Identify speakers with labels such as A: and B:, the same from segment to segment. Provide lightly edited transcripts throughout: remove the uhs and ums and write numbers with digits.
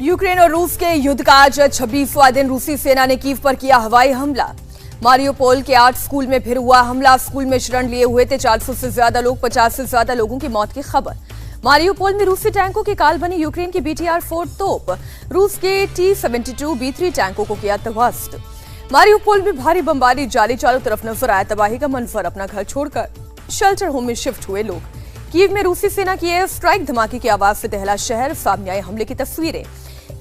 A: Ukraine और रूस के युद्ध का आज 26वां दिन रूसी सेना ने कीव पर किया हवाई हमला। मारियोपोल के 8 स्कूल में फिर हुआ हमला। स्कूल में शरण लिए हुए थे 400 से ज्यादा लोग, 50 से ज्यादा लोगों की मौत की खबर। मारियोपोल में रूसी टैंकों की काल बनी यूक्रेन की BTR-4 तोप, रूस के T-72 B3 टैंकों को किया ध्वस्त। मारियोपोल में भारी बमबारी जारी, चारों तरफ नजर आया तबाही का मंजर। अपना घर छोड़कर शेल्टर होम में शिफ्ट हुए लोग। कीव में रूसी सेना की एयर स्ट्राइक, धमाके की आवाज से दहला शहर, सामने आए हमले की तस्वीरें।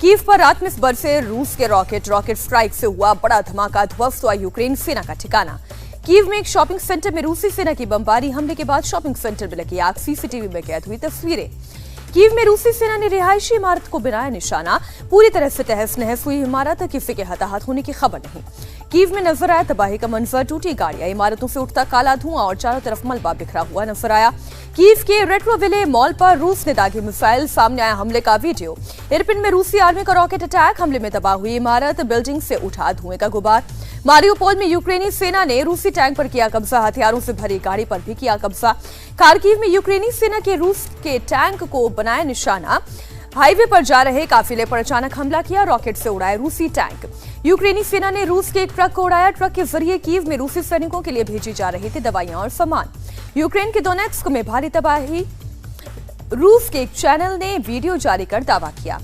A: कीव पर रात में बरसे रूस के रॉकेट स्ट्राइक से हुआ बड़ा धमाका, ध्वस्त हुआ यूक्रेन सेना का ठिकाना। कीव में एक शॉपिंग सेंटर में रूसी सेना की बमबारी, हमले के बाद शॉपिंग सेंटर में लगी आग, CCTV में कैद हुई तस्वीरें। कीव में रूसी सेना ने रिहायशी इमारत को बनाया निशाना, पूरी तरह से तहस नहस हुई इमारत, किसी के हताहत होने की खबर नहीं। कीव में नजर आया तबाही का मंजर, टूटी गाड़ियां, इमारतों से उठता काला धुआं और चारों तरफ मलबा बिखरा हुआ नजर आया। कीव के रेट्रोविले मॉल पर रूस ने दागी मिसाइल, सामने आया हमले का वीडियो। इरपिन में रूसी आर्मी का रॉकेट अटैक, हमले में तबाह हुई इमारत, बिल्डिंग से उठा धुएं का गुबार। मारियोपोल में यूक्रेनी सेना ने रूसी टैंक पर किया कब्जा, हथियारों से भरी गाड़ी पर भी किया कब्जा। खार्किव में यूक्रेनी सेना के रूस के टैंक को बनाया निशाना, हाईवे पर जा रहे काफिले पर अचानक हमला किया, रॉकेट से उड़ाए रूसी टैंक। यूक्रेनी सेना ने रूस के एक ट्रक को उड़ाया, ट्रक के जरिए कीव में रूसी सैनिकों के लिए भेजी जा रही थी दवाइयां और सामान। यूक्रेन के दोनेत्स्क में भारी तबाही, रूस के एक चैनल ने वीडियो जारी कर दावा किया।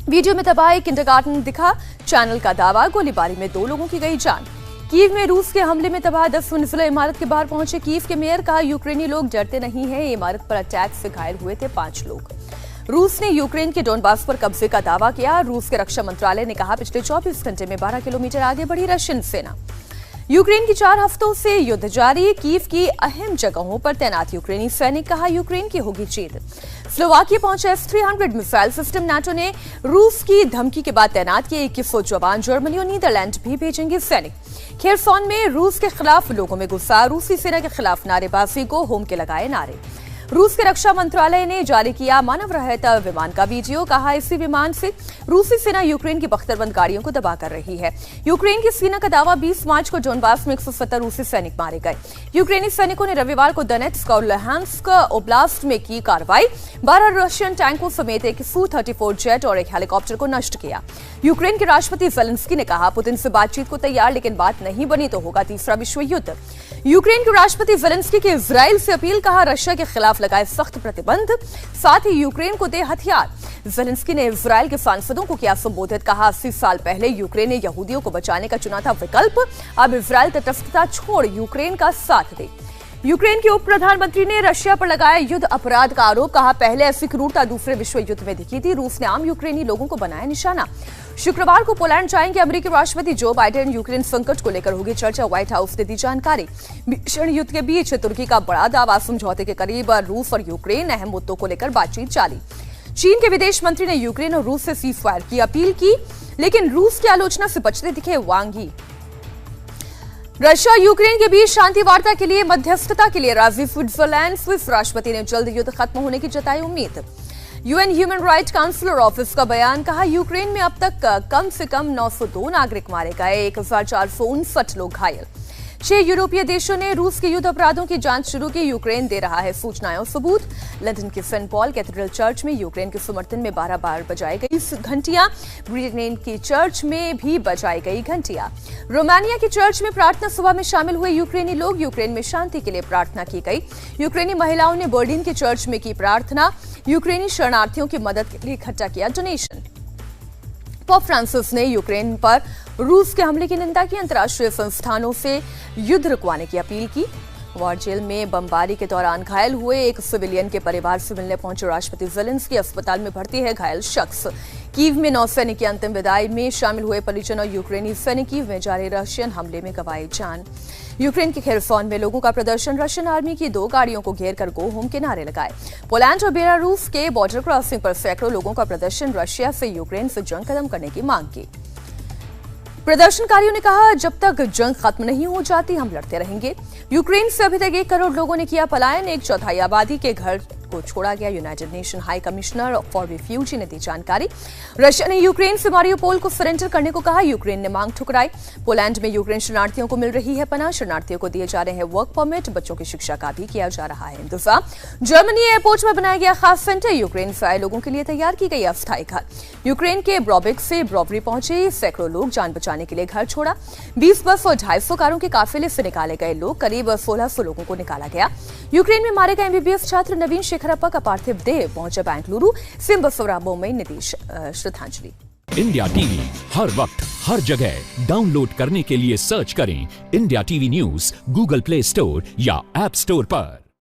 A: वीडियो में तबाही किंडरगार्टन दिखा, चैनल का दावा, गोलीबारी में 2 लोगों की गई जान। कीव में रूस के हमले में तबाह 10 मंजिला इमारत के बाहर पहुंचे कीव के मेयर, कहा यूक्रेनी लोग डरते नहीं है, इमारत पर अटैक से घायल हुए थे 5 लोग। रूस ने यूक्रेन के डोनबास पर कब्जे का दावा किया। रूस के रक्षा मंत्रालय ने कहा पिछले 24 घंटे में 12 किलोमीटर आगे बढ़ी रशियन सेना। यूक्रेन की 4 हफ्तों से युद्ध जारी, कीव की अहम जगहों पर तैनात यूक्रेनी सैनिक, कहा यूक्रेन की होगी जीत। स्लोवाकिया पहुंचे S-300 मिसाइल सिस्टम, नाटो ने रूस की धमकी के बाद तैनात किए 2100 जवान, जर्मनी और नीदरलैंड भी भेजेंगे सैनिक। खेरसोन में रूस के खिलाफ लोगों में गुस्सा, रूसी सेना के खिलाफ नारेबाजी, को होम के लगाए नारे। रूस के रक्षा मंत्रालय ने जारी किया मानव रहित विमान का वीडियो, कहा इसी विमान से रूसी सेना यूक्रेन की बख्तरबंद गाड़ियों को दबा कर रही है। यूक्रेन की सेना का दावा, 20 मार्च को डोनबास में 170 रूसी सैनिक मारे गए। यूक्रेनी सैनिकों ने रविवार को दोनेत्स्क और लुहांस्क ओब्लास्ट में की कार्रवाई, 12 रशियन टैंकों समेत एक Su-34 जेट और एक हेलीकॉप्टर को नष्ट किया। यूक्रेन के राष्ट्रपति जेलेंस्की ने कहा पुतिन से बातचीत को तैयार, लेकिन बात नहीं बनी तो होगा तीसरा विश्व युद्ध। यूक्रेन के राष्ट्रपति जेलेंस्की की इजराइल से अपील, कहा रशिया के खिलाफ लगाए सख्त प्रतिबंध, साथ ही यूक्रेन को दे हथियार। जेलेंस्की ने इजराइल के सांसदों को किया संबोधित, कहा 80 साल पहले यूक्रेन ने यहूदियों को बचाने का चुना था विकल्प, अब इजराइल तटस्थता छोड़ यूक्रेन का साथ दे। यूक्रेन के उप प्रधानमंत्री ने रशिया पर लगाया युद्ध अपराध का आरोप, कहा पहले ऐसी क्रूरता दूसरे विश्व युद्ध में दिखी थी, रूस ने आम यूक्रेनी लोगों को बनाया निशाना। शुक्रवार को पोलैंड जाएंगे अमेरिकी राष्ट्रपति जो बाइडेन, यूक्रेन संकट को लेकर होगी चर्चा, व्हाइट हाउस ने दी जानकारी। भीषण युद्ध के बीच तुर्की का बड़ा दावा, समझौते के करीब रूस और यूक्रेन, अहम मुद्दों को लेकर बातचीत जारी। चीन के विदेश मंत्री ने यूक्रेन और रूस से सीजफायर की अपील की, लेकिन रूस की आलोचना से बचते दिखे वांग ही। रशिया यूक्रेन के बीच शांति वार्ता के लिए मध्यस्थता के लिए राजी स्विट्जरलैंड, स्विस राष्ट्रपति ने जल्द युद्ध खत्म होने की जताई उम्मीद। UN human right councillor office का बयान, कहा यूक्रेन में अब तक कम से कम 902 नागरिक मारे गए, 1459 लोग घायल। 6 यूरोपीय देशों ने रूस के युद्ध अपराधों की जांच शुरू की, यूक्रेन दे रहा है सूचनाएं और सबूत। लंदन के सेंट पॉल कैथेड्रल चर्च में यूक्रेन के समर्थन में 12 बार बजाई गई घंटियां, ब्रिटेन की चर्च में भी बजाई गई घंटियां। रोमानिया की चर्च में प्रार्थना सभा में शामिल हुए यूक्रेनी लोग, यूक्रेन में शांति के लिए प्रार्थना की गई। यूक्रेनी महिलाओं ने बर्लिन के चर्च में की प्रार्थना, यूक्रेनी शरणार्थियों की मदद के लिए इकट्ठा किया डोनेशन। पोप फ्रांसिस ने यूक्रेन पर रूस के हमले की निंदा की, अंतर्राष्ट्रीय संस्थानों से युद्ध रुकवाने की अपील की। वॉर जेल में बमबारी के दौरान घायल हुए एक सिविलियन के परिवार से मिलने पहुंचे राष्ट्रपति जेलेंस्की, अस्पताल में भर्ती है घायल शख्स। कीव में नौसैनिक की अंतिम विदाई में शामिल हुए परिजन और यूक्रेनी सैनिक, कीव में जारी रशियन हमले में गंवाई जान। यूक्रेन के खेरसोन में लोगों का प्रदर्शन, रशियन आर्मी की 2 गाड़ियों को घेर कर गो होम के नारे लगाए। पोलैंड और बेलारूस के बॉर्डर क्रॉसिंग पर सैकड़ों लोगों का प्रदर्शन, रशिया से यूक्रेन से जंग खत्म करने की मांग की। प्रदर्शनकारियों ने कहा जब तक जंग खत्म नहीं हो जाती हम लड़ते रहेंगे। यूक्रेन से अभी तक 1 करोड़ लोगों ने किया पलायन, 1/4 आबादी के घर को छोड़ा गया। United nation high commissioner for refugee ने दी जानकारी। रशिया ने यूक्रेन से मारियोपोल को सरेंडर करने को कहा। यूक्रेन ने मांग ठुकराई। पोलैंड में यूक्रेन शरणार्थियों को मिल रही है पनाह। शरणार्थियों को दिए जा रहे हैं वर्क परमिट। बच्चों की शिक्षा का भी किया जा रहा है इंतजाम। जर्मनी एयरपोर्ट में बनाया गया खास सेंटर। यूक्रेन से आए लोगों के लिए तैयार की गई अस्थायी घर। यूक्रेन के ब्रॉबिक से ब्रोवरी पहुंचे सैकड़ों लोग, जान बचाने के लिए घर छोड़ा। 20 बस और 250 कारों के काफिले से निकाले गए लोग। करीब 1600 लोगों को निकाला गया। यूक्रेन में मारे गए एमबीबीएस छात्र नवीन शेखरप्पा का पार्थिव देह पहुंचा बेंगलुरु। सिंबसवराबो में नीतीश श्रद्धांजलि।
B: इंडिया टीवी हर वक्त हर जगह डाउनलोड करने के लिए सर्च करें India TV news Google play store या ऐप स्टोर पर।